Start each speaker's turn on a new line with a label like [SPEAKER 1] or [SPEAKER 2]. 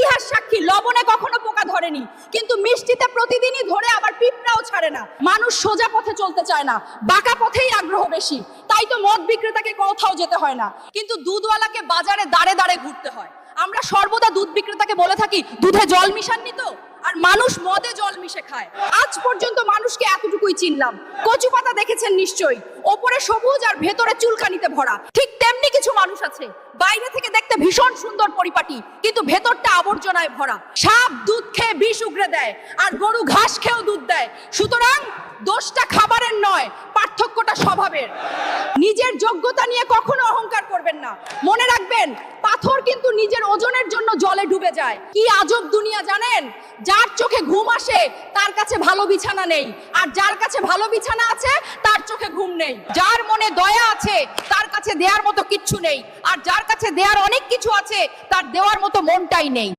[SPEAKER 1] ইতিহাস সাক্ষী লবণে কখনো পোকা ধরেনি, কিন্তু মিষ্টিতে প্রতিদিনই ধরে আবার পিঁপড়াও ছাড়ে না। মানুষ সোজা পথে চলতে চায় না, বাঁকা পথেই আগ্রহ বেশি। তাই তো মদ বিক্রেতাকে কোথাও যেতে হয় না, কিন্তু দুধওয়ালাকে বাজারে দাঁড়ে দাঁড়ে ঘুরতে হয়। আমরা সর্বদা দুধ বিক্রেতাকে বলে থাকি, দুধে জল মিশাননি তো? আর মানুষ মদে জল মিশে খায়। আজ পর্যন্ত মানুষকে এতটুকুই চিনলাম। কচু পাতা দেখেছেন নিশ্চয়ই, ওপরে সবুজ আর ভেতরে চুলকানিতে ভরা। ঠিক তেমনি কিছু মানুষ আছে, বাইরে থেকে দেখতে ভীষণ সুন্দর পরিপাটি, কিন্তু ভেতরটা আবর্জনায় ভরা। সাপ দুধ খেয়ে বিষ উগরে দেয়, আর গরু ঘাস খেয়েও দুধ দেয়। সুতরাং দোষটা খাবারের নয়, পার্থক্যটা স্বভাবের। নিজের যোগ্যতা নিয়ে কখনো অহংকার করবেন না। মনে রাখবেন, পাথর কিন্তু নিজের ওজনের জন্য জলে ডুবে যায়। কি আজব দুনিয়া জানেন? যার চোখে ঘুম আসে তার কাছে ভালো বিছানা নেই, আর যার কাছে ভালো বিছানা আছে তার চোখে ঘুম নেই। যার মনে দয়া আছে তার কাছে দেওয়ার মতো কিচ্ছু নেই, আর যার কাছে দেওয়ার অনেক কিছু আছে তার দেওয়ার মতো মনটাই নেই।